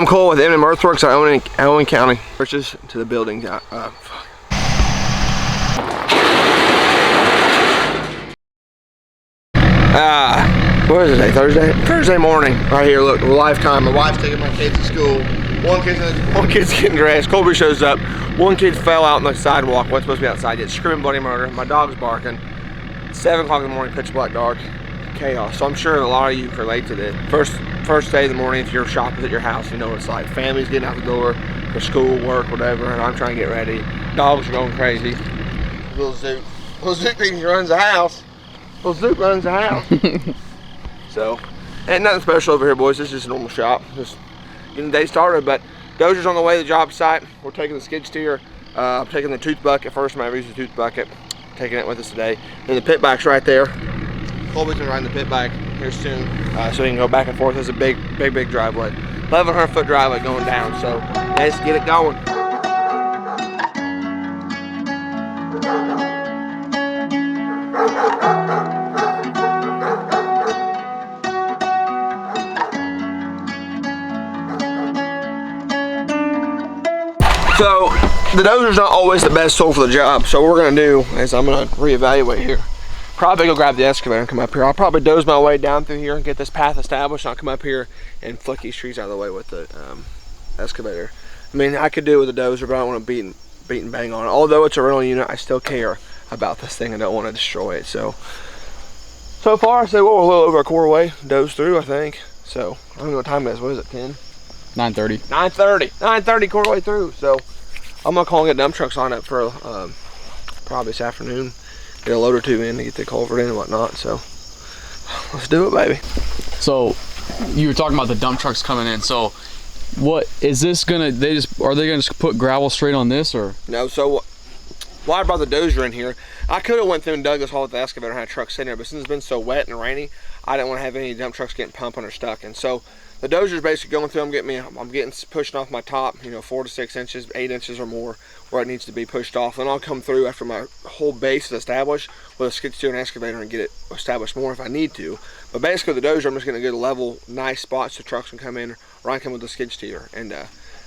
I'm Cole with M&M Earthworks at Owen County. Purchase to the building. What is it today? Thursday? Thursday morning. Right here, look, lifetime. My wife's taking my kids to school. One kid's getting dressed. Colby shows up. One kid fell out on the sidewalk. Wasn't supposed to be outside yet. Screaming bloody murder. My dog's barking. 7 o'clock in the morning, pitch black dark. Chaos. So I'm sure a lot of you relate to this. First day of the morning, if you're shopping at your house, you know what it's like. Family's getting out the door for school, work, whatever, and I'm trying to get ready. Dogs are going crazy. Little Zook runs the house. Little Zook runs the house. So, ain't nothing special over here, boys. This is just a normal shop. Just getting the day started, but Dozer's on the way to the job site. We're taking the skid steer. I'm taking the tooth bucket. First time I ever used the tooth bucket. Taking it with us today. And the pit back's right there. Colby's gonna ride the pit back here soon, so he can go back and forth. There's a big driveway. 1,100 foot driveway going down, so let's get it going. So the Dozer's not always the best tool for the job, so what we're gonna do is I'm gonna reevaluate here. Probably go grab the excavator and come up here. I'll probably doze my way down through here and get this path established. I'll come up here and flick these trees out of the way with the excavator. I mean, I could do it with a Dozer, but I don't want to beat and bang on it. Although it's a rental unit, I still care about this thing and don't want to destroy it. So far, I say, well, we're a little over a quarter way, doze through, I think. So I don't know what time it is. What is it, 10? 9:30. 9:30, quarter way through. So I'm gonna call and get dump trucks on up for probably this afternoon. Get a load or two in to get the culvert in and whatnot. So let's do it, baby. So you were talking about the dump trucks coming in. So what is this gonna? Are they gonna just put gravel straight on this, or no? So why I brought the Dozer in here, I could have went through and dug this hole with the excavator and had trucks sitting there, but since it's been so wet and rainy, I didn't want to have any dump trucks getting pumping or stuck. And so the Dozer's basically going through. I'm getting pushing off my top, 4 to 6 inches, 8 inches or more, where it needs to be pushed off. And I'll come through after my whole base is established with a skid steer and excavator and get it established more if I need to. But basically the Dozer, I'm just going to get a level, nice spot so trucks can come in, or I can come with the skid steer. And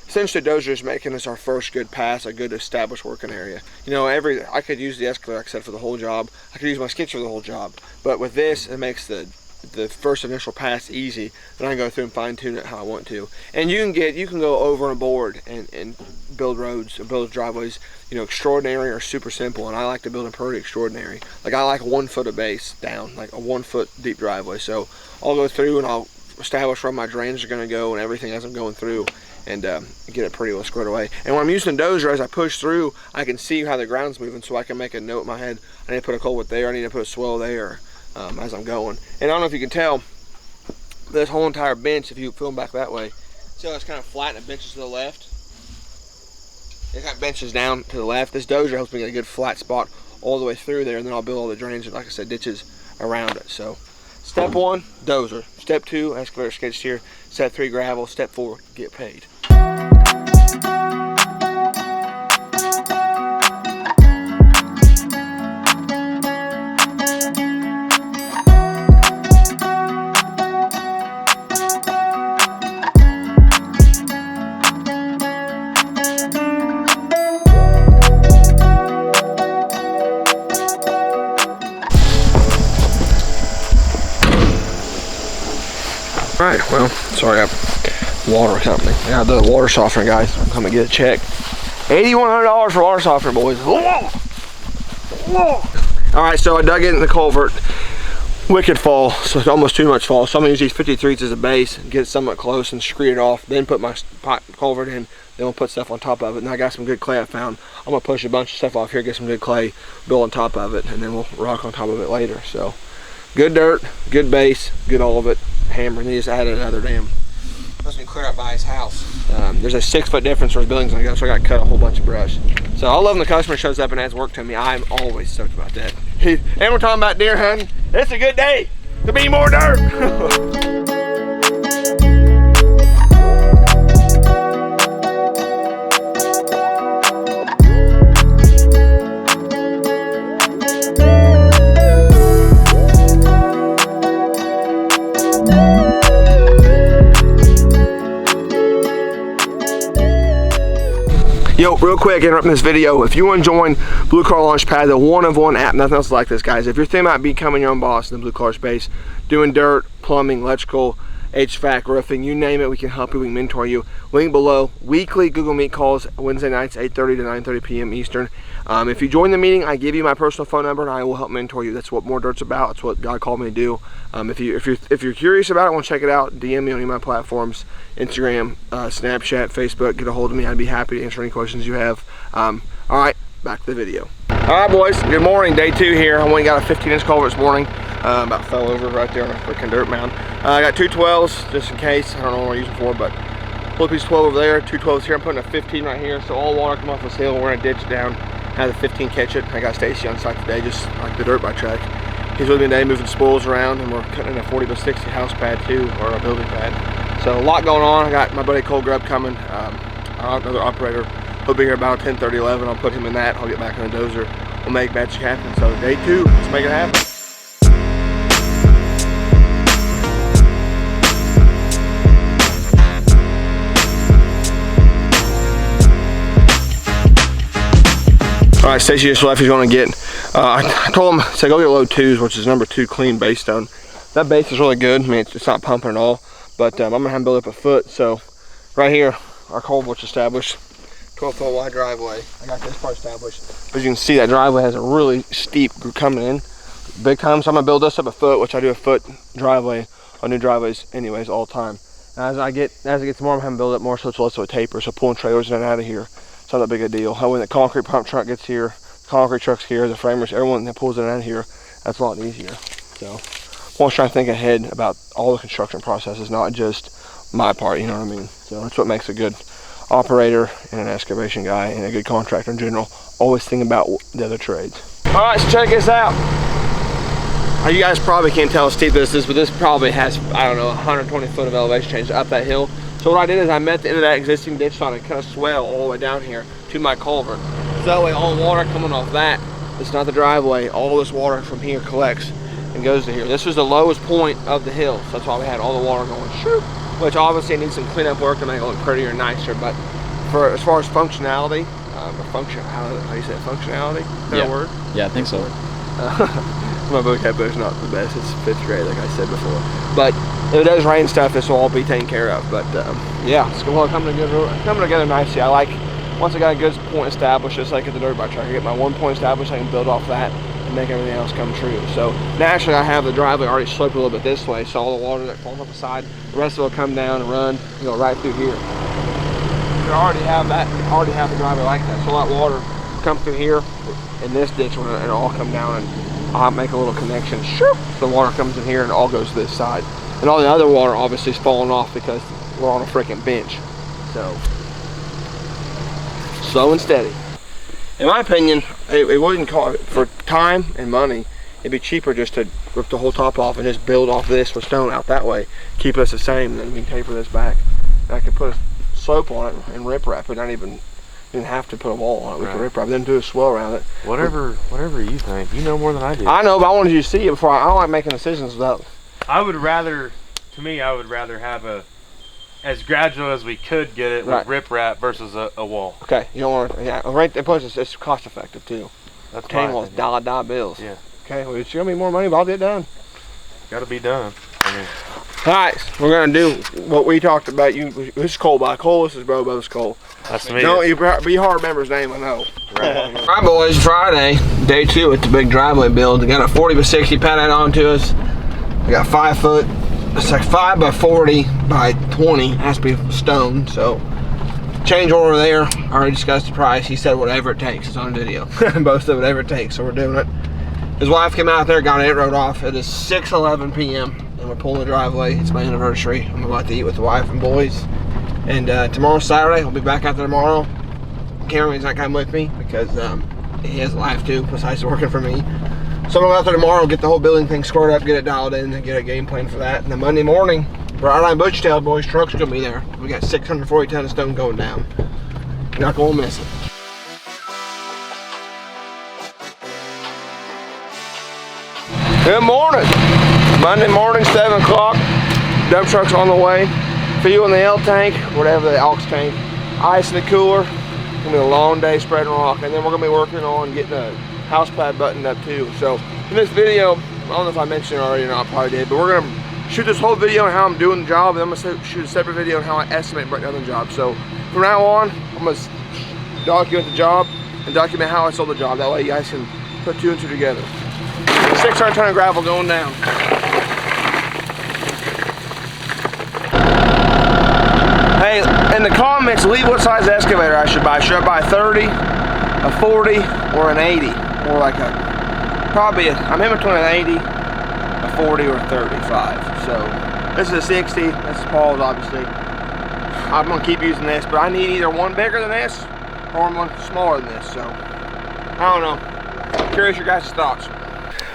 essentially Dozer is making this our first good pass, a good established working area. I could use the excavator, like I said, for the whole job. I could use my skid steer for the whole job. But with this, it makes the first initial pass easy, and I can go through and fine tune it how I want to. And you can go over and board and build roads or build driveways, extraordinary or super simple. And I like to build them pretty extraordinary. Like I like 1 foot of base down, like a 1 foot deep driveway. So I'll go through and I'll establish where my drains are going to go and everything as I'm going through, and get it pretty well squared away. And when I'm using the Dozer, as I push through, I can see how the ground's moving, so I can make a note in my head. I need to put a culvert there. I need to put a swell there. As I'm going. And I don't know if you can tell, this whole entire bench, if you film back that way, see how it's kind of flat and benches to the left? It got benches down to the left. This Dozer helps me get a good flat spot all the way through there, and then I'll build all the drains and, like I said, ditches around it. So step 1, Dozer. Step 2, excavator, skid steer. Step 3, gravel. Step 4, get paid. Alright, well, sorry, I have water company. I got the water softener, guys. I'm coming to get a check. $8,100 for water softener, boys. Whoa! Whoa! Alright, so I dug it in the culvert. Wicked fall, so it's almost too much fall. So I'm going to use these 53s as a base, get it somewhat close and screed it off, then put my culvert in, then we'll put stuff on top of it. And I got some good clay I found. I'm going to push a bunch of stuff off here, get some good clay, build on top of it, and then we'll rock on top of it later. So, good dirt, good base, good all of it. Hammer, and he just added another dam. Must be clear out by his house. There's a 6 foot difference where his building's gonna go, so I got to cut a whole bunch of brush. So I love when the customer shows up and adds work to me. I'm always stoked about that. And we're talking about deer hunting. It's a good day to be more dirt. quick, interrupting this video. If you want to join Blue Car Launchpad, the one-of-one app, nothing else like this, guys. If you're thinking about becoming your own boss in the blue car space, doing dirt, plumbing, electrical, HVAC, roofing, you name it, we can help you, we can mentor you. Link below. Weekly Google Meet calls, Wednesday nights, 8:30 to 9:30 p.m. Eastern. If you join the meeting, I give you my personal phone number and I will help mentor you. That's what More Dirt's about. That's what God called me to do. If you're curious about it, want to check it out, DM me on any of my platforms, Instagram, Snapchat, Facebook. Get a hold of me. I'd be happy to answer any questions you have. All right, back to the video. All right, boys. Good morning. Day 2 here. I went and got a 15-inch culvert this morning. About fell over right there on a freaking dirt mound. I got 2 12s just in case. I don't know what I'm using for, but pull a piece of 12 over there, 2 12s here. I'm putting a 15 right here, so all water come off this hill. We're gonna ditch it down. Have the 15 catch it. I got Stacy on site today, just like the dirt bike track. He's with me today, moving spools around, and we're cutting in a 40x60 house pad too, or a building pad. So a lot going on. I got my buddy Cole Grubb coming, another operator. He'll be here about 10:30, 11. I'll put him in that. I'll get back on the dozer. We'll make magic happen. So day 2, let's make it happen. All right, Stacey just left. He's going to get, I told him, say go get load 2s, which is number 2 clean base stone. That base is really good. I mean, it's not pumping at all, but I'm going to have him build up a foot. So right here, our culvert's established, 12-foot wide driveway. I got this part established. As you can see, that driveway has a really steep coming in, big time. So I'm going to build this up a foot, which I do a foot driveway on new driveways anyways all the time. As it gets more, I'm having to build up more so it's less of a taper. So pulling trailers in and out of here. It's not that big a deal. When the concrete pump truck gets here, the concrete truck's here, the framers, everyone that pulls it out of here, that's a lot easier. So I want to try to think ahead about all the construction processes, not just my part, you know what I mean? So that's what makes a good operator and an excavation guy and a good contractor in general. Always think about the other trades. All right, so check this out. You guys probably can't tell how steep this is, but this probably has, I don't know, 120 foot of elevation change up that hill. So what I did is I met the end of that existing ditch so I could kind of swell all the way down here to my culvert. So that way all the water coming off that, it's not the driveway, all this water from here collects and goes to here. This was the lowest point of the hill, so that's why we had all the water going shoot, which obviously needs some cleanup work to make it look prettier and nicer, but as far as functionality, how do you say it, functionality? Is that a word? Yeah, I think so. My vocabulary is not the best. It's 5th grade, like I said before. But if it does rain stuff, this will all be taken care of. But yeah, it's coming together nicely. I like, once I got a good point established, just like at the dirt bike track, I get my one point established, I can build off that and make everything else come true. So naturally, I have the driveway already sloped a little bit this way, so all the water that falls off the side, the rest of it will come down and run, go right through here. You already have the driveway like that, so all that water come through here in this ditch and it'll all come down and I'll make a little connection. Shoop, the water comes in here and it all goes to this side. And all the other water obviously is falling off because we're on a freaking bench. So, slow and steady. In my opinion, it wouldn't cost, for time and money, it'd be cheaper just to rip the whole top off and just build off this with stone out that way. Keep us the same, and then we can taper this back. And I could put a slope on it and rip wrap it, not even didn't have to put a wall on it. We could rip wrap, then do a swell around it. Whatever you think. You know more than I do. I know, but I wanted you to see it before. I don't like making decisions without. I would rather have as gradual as we could get it with rip wrap versus a wall. Okay, you don't want to, yeah, right. Plus it's cost effective too. That's $10 dollar bills. Yeah. Okay, well, it's gonna be more money, but I'll get it done. Got to be done. I mean. All right, we're gonna do what we talked about. This is Cole by Cole. This is Bro Bo's Cole. That's me. No, you hard to remember his name. I know. Right. All right, boys. Friday, day 2 at the big driveway build. We got a 40x60 pad added on to us. We got 5 foot. It's like 5 by 40 by 20. It has to be stone. So change order there. I already discussed the price. He said whatever it takes. It's on video. Both of whatever it takes. So we're doing it. His wife came out there, got it rode off. It is 6:11 p.m. and we're pulling the driveway. It's my anniversary. I'm about to eat with the wife and boys. And tomorrow's Saturday. I'll be back out there tomorrow. Cameron's not coming with me because he has a life too, besides working for me. So I'm going to go out there tomorrow, get the whole building thing squared up, get it dialed in, and get a game plan for that. And then Monday morning, Bright Line Butch Tail boys, truck's going to be there. We got 640 tons of stone going down. You're not going to miss it. Good morning. Monday morning, 7 o'clock. Dump truck's on the way. Fuel in the L tank, whatever the aux tank. Ice in the cooler. gonna be a long day spreading rock, and then we're gonna be working on getting the house pad buttoned up too. So in this video, I don't know if I mentioned it already or not, I probably did, but we're gonna shoot this whole video on how I'm doing the job, and then I'm gonna shoot a separate video on how I estimate and break down the job. So from now on, I'm gonna document the job and document how I sold the job. That way you guys can put 2 and 2 together. 600 ton of gravel going down. Hey, in the comments, leave what size excavator I should buy. Should I buy a 30, a 40, or an 80? Or like I'm in between an 80, a 40, or a 35. So this is a 60, this is Paul's obviously. I'm gonna keep using this, but I need either one bigger than this, or one smaller than this, so I don't know. Curious your guys' thoughts.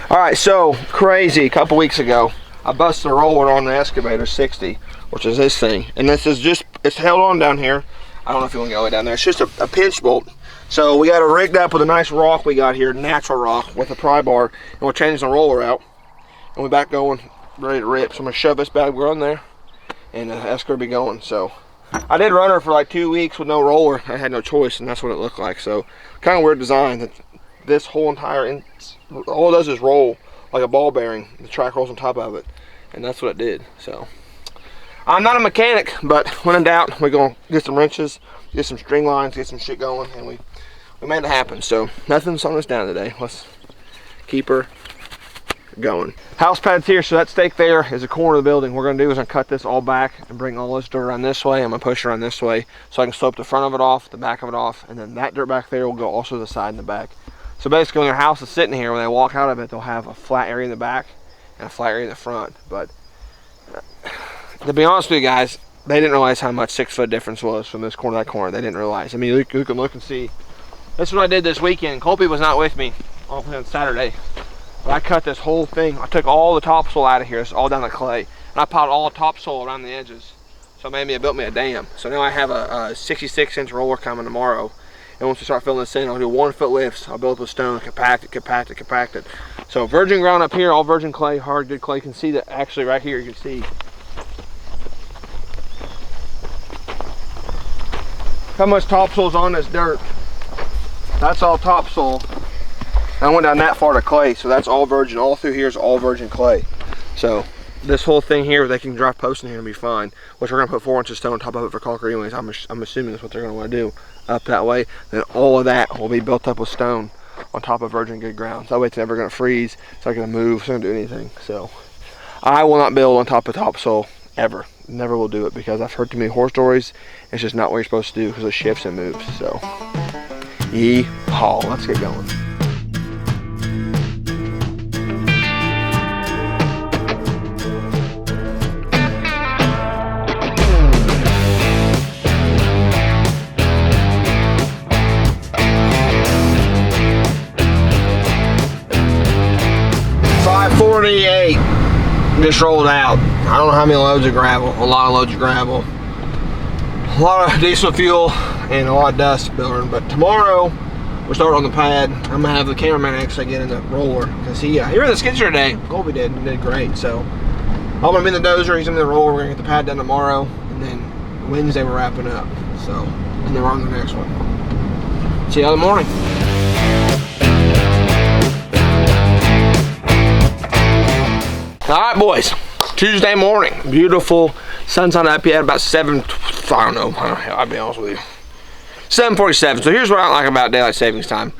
All right, so crazy, a couple weeks ago, I busted a roller on the excavator 60, which is this thing, and this is just, it's held on down here. I don't know if you want to go way down there. It's just a pinch bolt. So we got it rigged up with a nice rock we got here, natural rock with a pry bar, and we're changing the roller out, and we're back going, ready to rip. So I'm gonna shove this bad boy on there, and the excavator be going. So I did run her for like 2 weeks with no roller. I had no choice, and that's what it looked like. So kind of weird design that this whole entire, all it does is roll like a ball bearing. The track rolls on top of it, and that's what it did. So I'm not a mechanic, but when in doubt, we're gonna get some wrenches, get some string lines, get some shit going, and we made it happen. So nothing's slowing us down today. Let's keep her going. House pad's here, so that stake there is a corner of the building. What we're gonna do is I'm gonna cut this all back and bring all this dirt around this way. I'm gonna push it around this way so I can slope the front of it off, the back of it off, and then that dirt back there will go also to the side and the back. So basically when their house is sitting here, when they walk out of it, they'll have a flat area in the back and a flat area in the front. But to be honest with you guys, they didn't realize how much 6 foot difference was from this corner to that corner. They didn't realize. I mean, you can look and see. This is what I did this weekend. Colby was not with me on Saturday. But I cut this whole thing. I took all the topsoil out of here. It's all down to clay. And I piled all the topsoil around the edges. So it built me a dam. So now I have a 66-inch roller coming tomorrow. And once we start filling this in, I'll do 1 foot lifts. I'll build up with stone, compact it. So virgin ground up here, all virgin clay, hard, good clay. You can see that actually right here, you can see how much topsoil's on this dirt. That's all topsoil. I went down that far to clay, so that's all virgin. All through here is all virgin clay. So this whole thing here, they can drive posts in here and be fine. Which we're gonna put 4 inches stone on top of it for concrete anyways. I'm assuming that's what they're gonna want to do up that way. Then all of that will be built up with stone on top of virgin good ground. So that way it's never gonna freeze. It's not gonna move. It's not gonna do anything. So I will not build on top of topsoil ever. Never will do it because I've heard too many horror stories. It's just not what you're supposed to do because it shifts and moves. So yee-haw, let's get going. Just rolled out. I don't know how many loads of gravel. A lot of loads of gravel. A lot of diesel fuel and a lot of dust building. But tomorrow we're starting on the pad. I'm gonna have the cameraman actually get in the roller because he ran the skid steer today. Colby did and did great. So I'm gonna be in the dozer. He's in the roller. We're gonna get the pad done tomorrow, and then Wednesday we're wrapping up. So and then we're on the next one. See you in the morning. All right, boys, Tuesday morning, beautiful, sun's not up yet, about 7, I don't know, I'll be honest with you, 7:47. So here's what I don't like about daylight savings time.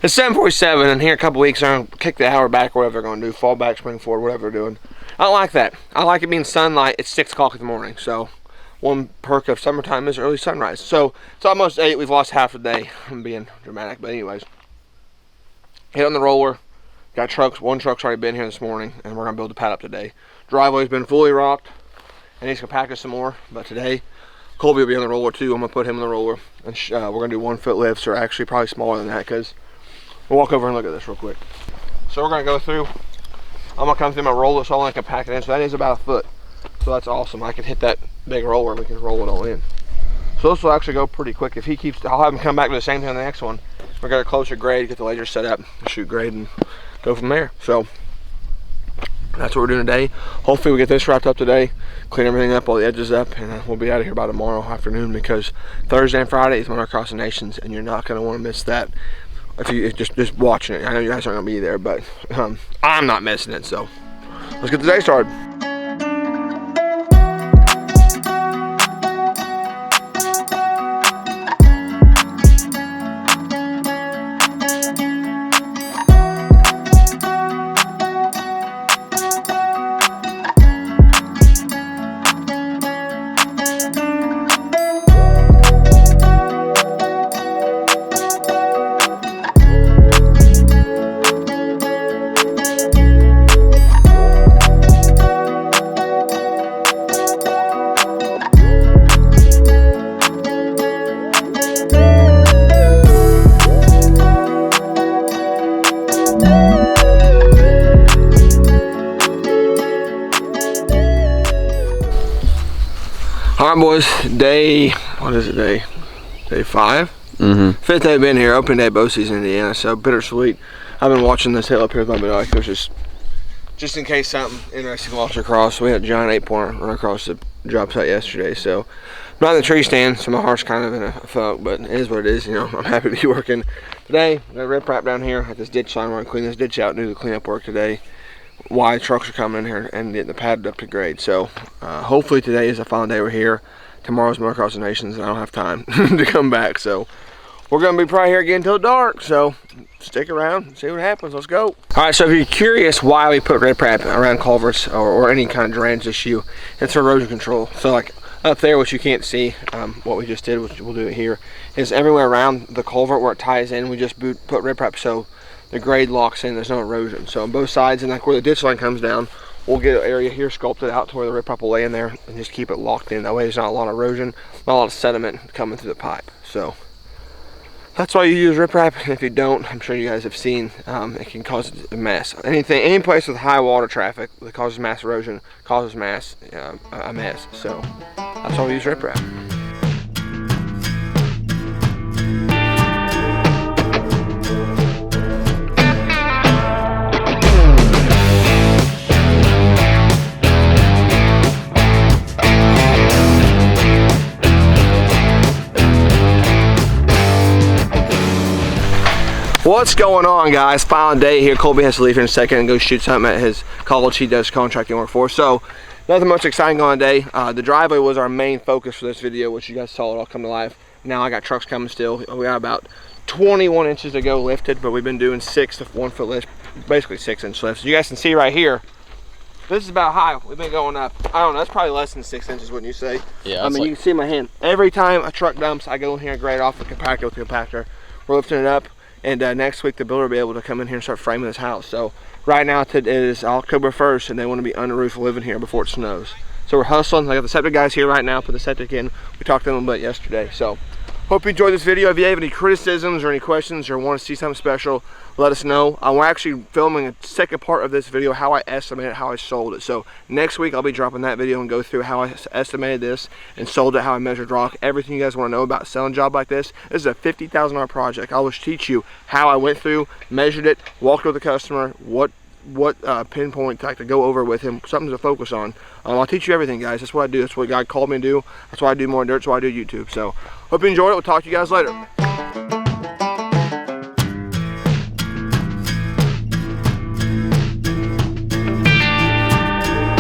It's 7:47, and here in a couple weeks, they're gonna kick the hour back, or whatever they're gonna do, fall back, spring forward, whatever they're doing. I don't like that. I like it being sunlight at 6 o'clock in the morning. So one perk of summertime is early sunrise. So it's almost 8, we've lost half a day. I'm being dramatic, but anyways. Hit on the roller. Got trucks, one truck's already been here this morning, and we're gonna build the pad up today. Driveway's been fully rocked, and he's compacted some more, but today, Colby will be on the roller too. I'm gonna put him on the roller, and we're gonna do 1 foot lifts, or actually probably smaller than that, because we'll walk over and look at this real quick. So we're gonna go through, I'm gonna come through my roller, so I can pack it in, so that is about 1 foot. So that's awesome. I can hit that big roller and we can roll it all in. So this will actually go pretty quick. If he keeps, I'll have him come back to the same thing on the next one. We're gonna closer grade, get the laser set up, shoot grade, and go from there. So That's what we're doing today. Hopefully we get this wrapped up today, clean everything up, all the edges up, and we'll be out of here by tomorrow afternoon, because Thursday and Friday is Motocross the Nations, and you're not going to want to miss that. If you just watching it, I know you guys aren't going to be there, but I'm not missing it. So let's get the day started. All right, boys, day 5? Fifth day been here, opening day of bow season in Indiana, so bittersweet. I've been watching this hill up here with my binoculars, just in case something interesting walks across. We had a giant 8-pointer run across the drop site yesterday, so I'm not in the tree stand, so my heart's kind of in a funk, but it is what it is. You know, I'm happy to be working today. Got rip wrap down here at this ditch line. We're gonna clean this ditch out and do the cleanup work today. Why trucks are coming in here and getting the pad up to grade. So hopefully today is the final day we're here. Tomorrow's Motocross the Nations, and I don't have time to come back. So we're gonna be probably here again until dark. So stick around and see what happens. Let's go. All right, so if you're curious why we put rip wrap around culverts or any kind of drainage issue, it's erosion control. So like up there, which you can't see, what we just did, which we'll do it here, is everywhere around the culvert where it ties in, we just put rip wrap so the grade locks in, there's no erosion. So on both sides, and like where the ditch line comes down, we'll get an area here sculpted out to where the rip wrap will lay in there and just keep it locked in. That way there's not a lot of erosion, not a lot of sediment coming through the pipe. So that's why you use rip wrap. And if you don't, I'm sure you guys have seen, it can cause a mess. Any place with high water traffic that causes mass erosion causes a mess. So that's why we use rip wrap. What's going on, guys? Final day here. Colby has to leave here in a second and go shoot something at his college he does contracting work for. So nothing much exciting going today. The driveway was our main focus for this video, which you guys saw it all come to life. Now I got trucks coming still. We got about 21 inches to go lifted, but we've been doing 6 to 1 foot lifts, basically 6-inch lifts. You guys can see right here, this is about high. We've been going up. I don't know, that's probably less than 6 inches, wouldn't you say? Yeah. I mean, you can see my hand. Every time a truck dumps, I go in here and grade off the compactor with the compactor. We're lifting it up. And next week the builder will be able to come in here and start framing this house. So right now it is October 1st and they want to be under roof living here before it snows. So we're hustling. I got the septic guys here right now, put the septic in. We talked to them a bit yesterday. So hope you enjoyed this video. If you have any criticisms or any questions or want to see something special, let us know. We're actually filming a second part of this video, how I estimated, how I sold it. So next week I'll be dropping that video and go through how I estimated this and sold it, how I measured rock, everything you guys want to know about selling a job like this. This is a $50,000 project. I will teach you how I went through, measured it, walked with the customer, what pinpoint to go over with him, something to focus on. I'll teach you everything, guys. That's what I do. That's what God called me to do. That's why I do more dirt. That's why I do YouTube. So hope you enjoyed it. We'll talk to you guys later.